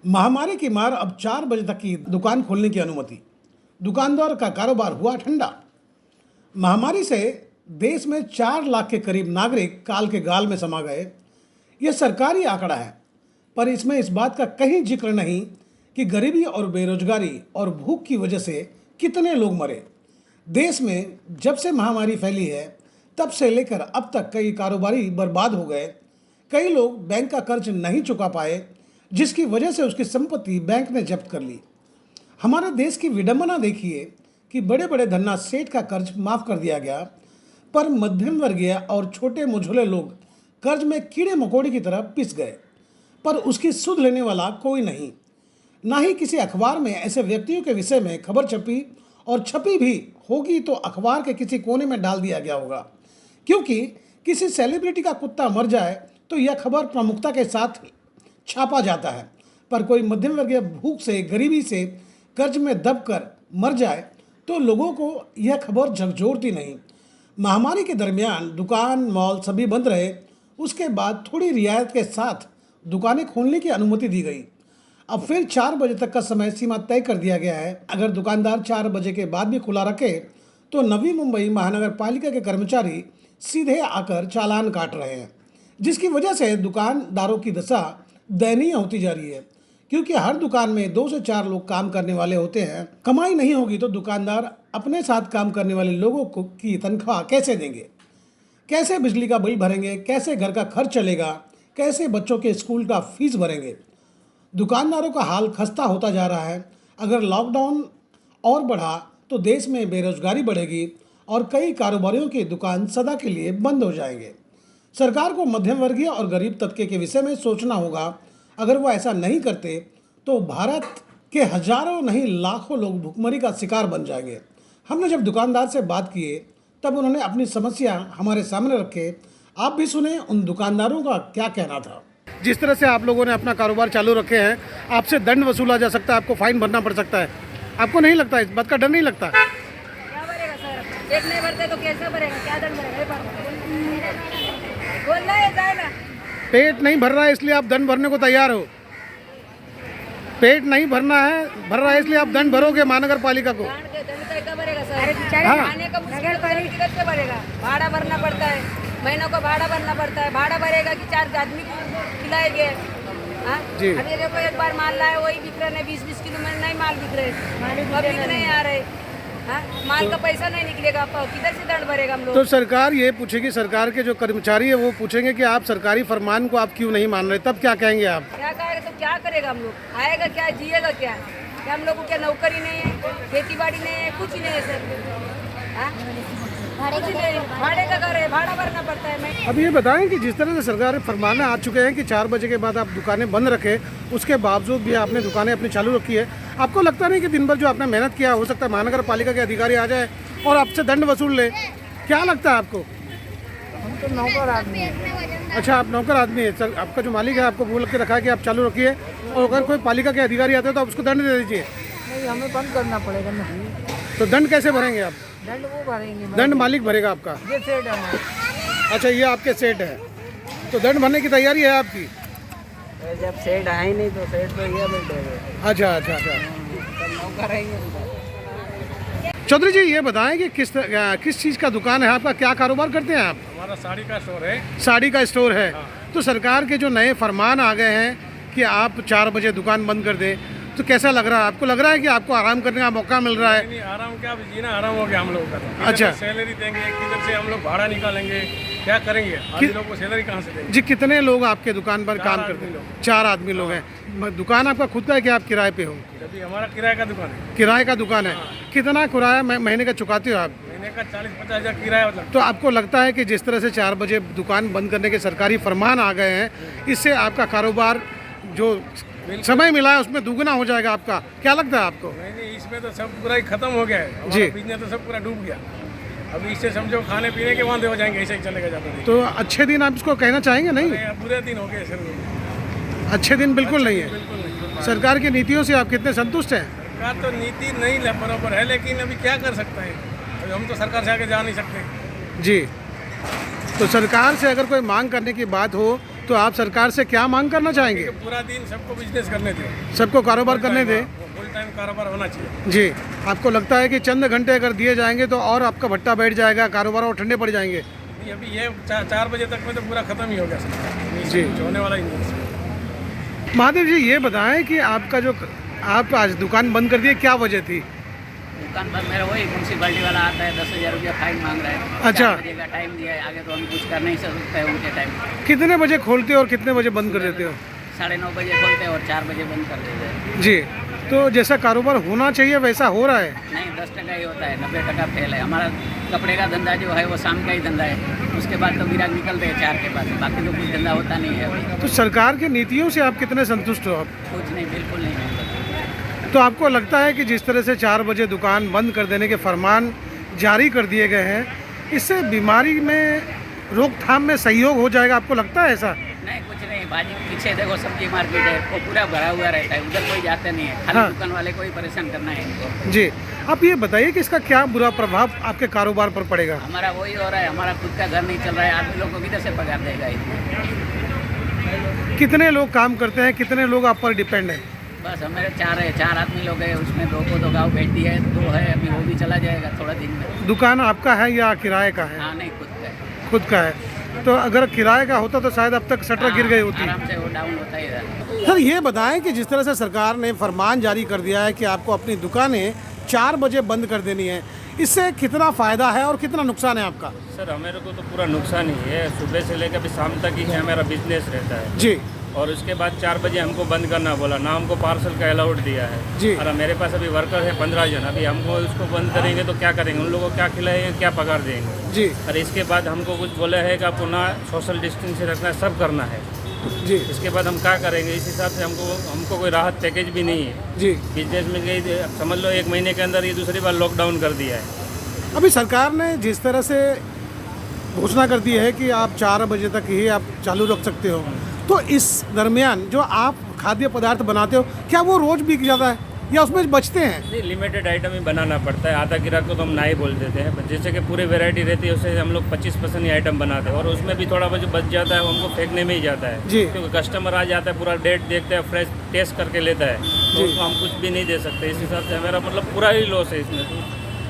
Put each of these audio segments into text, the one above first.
महामारी की मार, अब 4 बजे तक की दुकान खोलने की अनुमति। दुकानदार का कारोबार हुआ ठंडा। महामारी से देश में 4 लाख के करीब नागरिक काल के गाल में समा गए। यह सरकारी आंकड़ा है, पर इसमें इस बात का कहीं जिक्र नहीं कि गरीबी और बेरोजगारी और भूख की वजह से कितने लोग मरे। देश में जब से महामारी फैली है, तब से लेकर अब तक कई कारोबारी बर्बाद हो गए। कई लोग बैंक का कर्ज नहीं चुका पाए, जिसकी वजह से उसकी संपत्ति बैंक ने जब्त कर ली। हमारे देश की विडंबना देखिए कि बड़े बड़े धन्ना सेठ का कर्ज माफ कर दिया गया, पर मध्यम वर्गीय और छोटे मुझोले लोग कर्ज में कीड़े मकोड़े की तरह पिस गए, पर उसकी सुध लेने वाला कोई नहीं। ना ही किसी अखबार में ऐसे व्यक्तियों के विषय में खबर छपी, और छपी भी होगी तो अखबार के किसी कोने में डाल दिया गया होगा, क्योंकि किसी सेलिब्रिटी का कुत्ता मर जाए तो यह खबर प्रमुखता के साथ छापा जाता है, पर कोई मध्यम वर्गीय भूख से, गरीबी से, कर्ज में दबकर मर जाए तो लोगों को यह खबर झकझोरती नहीं। महामारी के दरमियान दुकान, मॉल सभी बंद रहे। उसके बाद थोड़ी रियायत के साथ दुकानें खोलने की अनुमति दी गई। अब फिर 4 बजे तक का समय सीमा तय कर दिया गया है। अगर दुकानदार 4 बजे के बाद भी खुला रखे तो नवी मुंबई महानगर पालिका के कर्मचारी सीधे आकर चालान काट रहे हैं, जिसकी वजह से दुकानदारों की दशा दयनीय होती जा रही है, क्योंकि हर दुकान में 2 से 4 लोग काम करने वाले होते हैं। कमाई नहीं होगी तो दुकानदार अपने साथ काम करने वाले लोगों को की तनख्वाह कैसे देंगे, कैसे बिजली का बिल भरेंगे, कैसे घर का खर्च चलेगा, कैसे बच्चों के स्कूल का फीस भरेंगे। दुकानदारों का हाल खस्ता होता जा रहा है। अगर लॉकडाउन और बढ़ा तो देश में बेरोजगारी बढ़ेगी और कई कारोबारियों की दुकान सदा के लिए बंद हो जाएंगे। सरकार को मध्यम वर्गीय और गरीब तबके के विषय में सोचना होगा। अगर वो ऐसा नहीं करते तो भारत के हजारों नहीं लाखों लोग भुखमरी का शिकार बन जाएंगे। हमने जब दुकानदार से बात किए तब उन्होंने अपनी समस्या हमारे सामने रखे। आप भी सुने उन दुकानदारों का क्या कहना था। जिस तरह से आप लोगों ने अपना कारोबार चालू रखे हैं, आपसे दंड वसूला जा सकता है, आपको फाइन भरना पड़ सकता है। आपको नहीं लगता, इस बात का डर नहीं लगता? क्या भरेगा सर? पेट नहीं भरते तो कैसे भरेगा? क्या दंड भरेगा? बोलना है, जाए ना। पेट नहीं भर रहा है इसलिए आप दंड भरने को तैयार हो? पेट नहीं भर रहा है इसलिए आप दंड भरोगे महानगर पालिका को? दंड कैसे भरेगा सर? खाने का मुश्किल किधर से भरेगा? भाड़ा भरना पड़ता है, महीनों को भाड़ा भरना पड़ता है। भाड़ा भरेगा कि 4 आदमी को खिलाएंगे? हाँ, अभी देखो एक बार माल लाए, वही बिक रहे हैं 20-20 किलो में, नहीं माल बिक रहे, पब्लिक नहीं आ रहे। हाँ, माल का पैसा नहीं निकलेगा, किधर से दंड भरेगा हम लोग? तो सरकार ये पूछेगी, सरकार के जो कर्मचारी है वो पूछेंगे कि आप सरकारी फरमान को आप क्यों नहीं मान रहे, तब क्या कहेंगे आप? क्या कहेगा तो क्या करेगा हम लोग? आएगा क्या, जिएगा क्या? क्या हम लोग को क्या नौकरी नहीं है, खेती बाड़ी नहीं है, कुछ नहीं है सर। हाँ, भाड़े का घर है, भाड़ा भरना पड़ता है। मैं अब ये बताएं कि जिस तरह से सरकार फरमान आ चुके हैं कि 4 बजे के बाद आप दुकानें बंद रखें, उसके बावजूद भी आपने दुकानें अपनी चालू रखी है। आपको लगता नहीं कि दिन भर जो आपने मेहनत किया, हो सकता है महानगर पालिका के अधिकारी आ जाए और आपसे दंड वसूल ले? क्या लगता है आपको? हम तो नौकर आदमी हैं। अच्छा, आप नौकर आदमी है सर। आपका जो मालिक है आपको बोल के रखा है कि आप चालू रखिए, और अगर कोई पालिका के अधिकारी आते हैं तो आप उसको दंड दे दीजिए। नहीं, हमें बंद करना पड़ेगा। नहीं, तो दंड कैसे भरेंगे आप? दंड वो भरेंगे, दंड मालिक भरेगा आपका? ये सेठ है हमारा। अच्छा, ये आपके सेठ है, तो दंड भरने की तैयारी है आपकी? जब सेठ आए नहीं तो सेठ तो ये बैठेगा। अच्छा अच्छा अच्छा, नौकर रहेंगे। चौधरी जी ये बताएं कि किस चीज़ का दुकान है आपका, क्या कारोबार करते हैं आप? हमारा साड़ी का स्टोर है। साड़ी का स्टोर है। हाँ। तो सरकार के जो नए फरमान आ गए हैं कि आप 4 बजे दुकान बंद कर दें, तो कैसा लग रहा है आपको? लग रहा है कि आपको आराम करने का मौका मिल रहा है? नहीं, आराम क्या, अभी जीना आराम हो गया हम लोगों का। किधर अच्छा। से सैलरी देंगे, किधर से हम लोग भाड़ा निकालेंगे, क्या करेंगे? आदमी लोग को सैलरी कहाँ से देंगे? जी, कितने लोग आपके दुकान पर काम करते हैं? 4 आदमी लोग हैं। दुकान आपका खुद का है कि आप किराए पे हो? अभी हमारा किराए का दुकान है। किराए का दुकान है। कितना किराया महीने का चुकाते हो आप? महीने का 40-50 हज़ार किराया मतलब। तो आपको लगता है कि जिस तरह से 4 बजे दुकान बंद करने के सरकारी फरमान आ गए हैं, इससे आपका कारोबार जो समय मिला है उसमें दुगना हो जाएगा आपका? क्या लगता है आपको? नहीं, इसमें तो सब पूरा ही खत्म हो गया है जी। बिजनेस तो सब पूरा डूब गया। अभी इससे समझो खाने पीने के वांदे हो जाएंगे, ऐसे ही चलेगा जाता। तो अच्छे दिन आप इसको कहना चाहेंगे? नहीं, बुरे दिन हो गए सर, अच्छे दिन बिल्कुल नहीं है। बिल्कुल नहीं। सरकार की नीतियों से आप कितने संतुष्ट हैं? सरकार तो नीति नहीं बराबर है, लेकिन अभी क्या कर सकते हैं? अभी हम तो सरकार से आगे जा नहीं सकते। जी, तो सरकार से अगर कोई मांग करने की बात हो तो आप सरकार से क्या मांग करना चाहेंगे? पूरा दिन सबको बिजनेस करने दे, सबको कारोबार करने दे। फुल टाइम कारोबार होना चाहिए। जी, आपको लगता है कि चंद घंटे अगर दिए जाएंगे तो और आपका भट्टा बैठ जाएगा, कारोबार और ठंडे पड़ जाएंगे? नहीं, अभी ये 4 बजे तक में तो पूरा खत्म ही हो गया सर। जी। कुछ होने वाला ही नहीं है। महादेव जी, ये बताएं कि आपका जो आप आज दुकान बंद कर दिए, क्या वजह थी? दुकान पर मेरा वही म्यूनसिपालिटी वाला आता है, 10,000 रुपया फाइन मांग रहा है। अच्छा। 4 बजे का टाइम दिया है, आगे तो हम कुछ कर नहीं सकते हैं उनके टाइम। कितने बजे खोलते हो और कितने बजे बंद कर देते हो? 9:30 बजे खोलते हैं और 4 बजे बंद कर देते हैं। जी, तो जैसा कारोबार होना चाहिए वैसा हो रहा है? नहीं, 10% ही होता है, 90% फेल है। हमारा कपड़े का धंधा जो है वो शाम का ही धंधा है, उसके बाद तो ग्राहक निकलते हैं 4 के बाद, बाकी तो कुछ धंधा होता नहीं है अभी। तो सरकार की नीतियों से आप कितने संतुष्ट हो? आप कुछ नहीं, बिल्कुल नहीं। तो आपको लगता है कि जिस तरह से 4 बजे दुकान बंद कर देने के फरमान जारी कर दिए गए हैं, इससे बीमारी में रोकथाम में सहयोग हो जाएगा? आपको लगता है ऐसा? नहीं, कुछ नहीं। बाजी के पीछे देखो, सब्जी मार्केट है, वो पूरा भरा हुआ रहता है, उधर कोई जाता नहीं है, खाली हाँ। दुकान वाले को ही परेशान करना है इनको। जी, आप ये बताइए कि इसका क्या बुरा प्रभाव आपके कारोबार पर पड़ेगा? हमारा वही हो रहा है, हमारा खुद का घर नहीं चल रहा है, आदमी लोग को किधर से पगार देगा इतना? कितने लोग काम करते हैं, कितने लोग आप पर डिपेंड हैं? बस हमारे 4 आदमी लोग हैं, उसमें 2 को तो गाँव भेज दिया है, 2 है अभी, वो भी चला जाएगा थोड़ा दिन में। दुकान आपका है या किराए का है? हाँ, नहीं, खुद का है। खुद का है। तो अगर किराए का होता तो शायद अब तक शटर गिर गई होती। आराम से वो डाउन होता ही रहा। सर, ये बताएं कि जिस तरह से सरकार ने फरमान जारी कर दिया है कि आपको अपनी दुकानें 4 बजे बंद कर देनी है, इससे कितना फ़ायदा है और कितना नुकसान है आपका? सर, हमारे को तो पूरा नुकसान ही है। सुबह से लेकर भी शाम तक ही हमारा बिजनेस रहता है जी। और उसके बाद 4 बजे हमको बंद करना बोला ना, हमको पार्सल का अलाउड दिया है जी। और मेरे पास अभी वर्कर है 15 जन। अभी हमको इसको बंद करेंगे तो क्या करेंगे? उन लोगों को क्या खिलाएंगे, क्या पगार देंगे? जी। और इसके बाद हमको कुछ बोला है कि आपको ना सोशल डिस्टेंस रखना है, सब करना है। जी। इसके बाद हम क्या करेंगे? इस हिसाब से हमको कोई राहत पैकेज भी नहीं है। जी। बिजनेस में गई, समझ लो 1 महीने के अंदर ये दूसरी बार लॉकडाउन कर दिया है। अभी सरकार ने जिस तरह से घोषणा कर दी है कि आप 4 बजे तक ही आप चालू रख सकते हो, तो इस दरमियान जो आप खाद्य पदार्थ बनाते हो, क्या वो रोज़ बिक जाता है या उसमें बचते हैं? नहीं, लिमिटेड आइटम ही बनाना पड़ता है। आधा ग्राहक को तो हम ना ही बोल देते हैं। जैसे कि पूरी वैरायटी रहती है, उससे हम लोग 25% ही आइटम बनाते हैं और उसमें भी थोड़ा बहुत बच जाता है, वो हमको फेंकने में ही जाता है। जी। क्योंकि कस्टमर आ जाता है, पूरा डेट देखता है, फ्रेश टेस्ट करके लेता है, तो उसको हम कुछ भी नहीं दे सकते। इस हिसाब से हमारा मतलब पूरा ही लॉस है इसमें,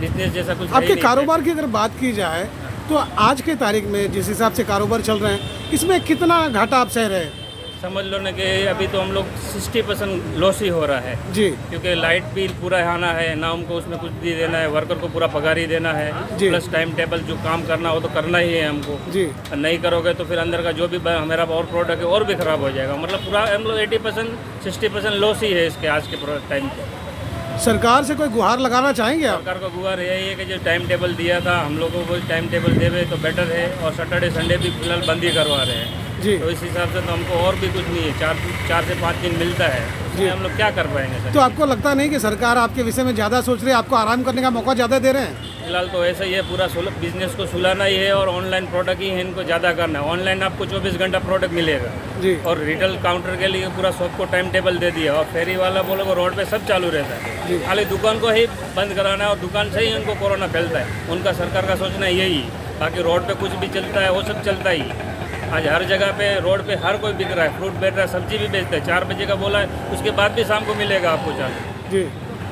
बिजनेस जैसा कुछ है ही आपके नहीं। कारोबार की अगर बात की जाए तो आज के तारीख में जिस हिसाब से कारोबार चल रहे हैं, इसमें कितना घाटा आप सह रहे हैं? समझ लो ना कि अभी तो हम लोग 60% लॉस ही हो रहा है। जी। क्योंकि लाइट बिल पूरा आना है ना, हमको उसमें कुछ भी देना है, वर्कर को पूरा पगार ही देना है, जी। प्लस टाइम टेबल जो काम करना हो तो करना ही है हमको। जी। और नहीं करोगे तो फिर अंदर का जो भी हमारा और प्रोडक्ट है और भी खराब हो जाएगा। मतलब पूरा हम लोग 80% 60% लॉस ही है इसके आज के टाइम पे। सरकार से कोई गुहार लगाना चाहेंगे आप? सरकार को गुहार यही है कि जो टाइम टेबल दिया था हम लोगों को टाइम टेबल देवे तो बेटर है, और सैटरडे संडे भी फिलहाल बंद ही करवा रहे हैं। जी। तो इस हिसाब से तो हमको और भी कुछ नहीं है, 4 से 5 दिन मिलता है, जी। हम लोग क्या कर पाएंगे सर? तो आपको लगता नहीं कि सरकार आपके विषय में ज़्यादा सोच रही है, आपको आराम करने का मौका ज़्यादा दे रहे हैं? फिलहाल तो ऐसा ही है, पूरा बिजनेस को सुलाना ही है और ऑनलाइन प्रोडक्ट ही है, इनको ज़्यादा करना है। ऑनलाइन आपको 24 घंटा प्रोडक्ट मिलेगा जी। और रिटेल काउंटर के लिए पूरा शॉप को टाइम टेबल दे दिया, और फेरी वाला बोलो को रोड पे सब चालू रहता जी। है। खाली दुकान को ही बंद कराना है और दुकान से ही उनको कोरोना फैलता है। उनका सरकार का सोचना यही है। बाकी रोड पे कुछ भी चलता है वो सब चलता ही। आज हर जगह पे रोड पे हर कोई बिक रहा है, फ्रूट बेच रहा है, सब्जी भी बेचता है। 4 बजे का बोला है, उसके बाद भी शाम को मिलेगा आपको चालू। जी।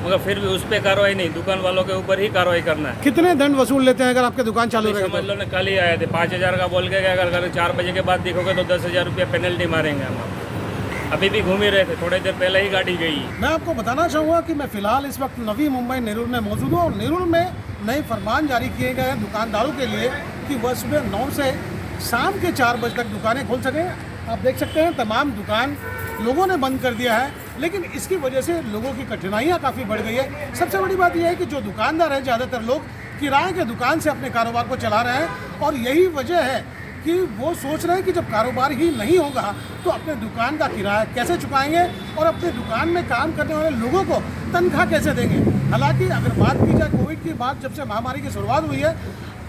मगर फिर भी उस पर कार्रवाई नहीं, दुकान वालों के ऊपर ही कार्रवाई करना है। कितने दंड वसूल लेते हैं अगर आपकी दुकान चालू रहे? समझ लो ना, कल ही आए थे 5,000 का बोल के, अगर 4 बजे के बाद दिखोगे तो 10,000 रुपया पेनल्टी मारेंगे हम। अभी भी घूम ही रहे थे, थोड़ी देर पहले ही गाड़ी गई। मैं आपको बताना चाहूँगा कि मैं फ़िलहाल इस वक्त नवी मुंबई नेरुल में मौजूद हूँ और नेरुल में नए फरमान जारी किए गए हैं दुकानदारों के लिए कि वह सुबह 9 से शाम के 4 बजे तक दुकानें खोल सकें। आप देख सकते हैं तमाम दुकान लोगों ने बंद कर दिया है, लेकिन इसकी वजह से लोगों की कठिनाइयाँ काफ़ी बढ़ गई है। सबसे बड़ी बात यह है कि जो दुकानदार हैं, ज़्यादातर लोग किराए के दुकान से अपने कारोबार को चला रहे हैं और यही वजह है कि वो सोच रहे हैं कि जब कारोबार ही नहीं होगा तो अपने दुकान का किराया कैसे चुकाएंगे और अपने दुकान में काम करने वाले लोगों को तनख्वाह कैसे देंगे। हालांकि अगर बात की जाए कोविड की बात, जब से महामारी की शुरुआत हुई है,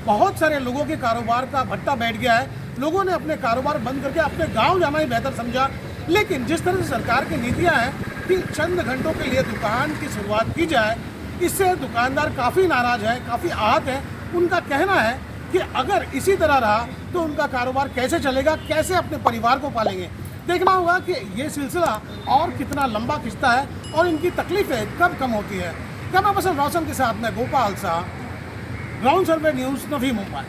बहुत सारे लोगों के कारोबार का भट्टा बैठ गया है। लोगों ने अपने कारोबार बंद करके अपने गांव जाना ही बेहतर समझा। लेकिन जिस तरह से सरकार की नीतियां हैं कि चंद घंटों के लिए दुकान की शुरुआत की जाए, इससे दुकानदार काफ़ी नाराज़ है, काफ़ी आहत है। उनका कहना है कि अगर इसी तरह रहा तो उनका कारोबार कैसे चलेगा, कैसे अपने परिवार को पालेंगे। देखना होगा कि ये सिलसिला और कितना लंबा खिंचता है और इनकी तकलीफें कब कम होती है। कैमरा पर्सन रोशन के साथ में गोपाल शाह, ग्राउंड सर्वे न्यूज़, नवी मुंबई।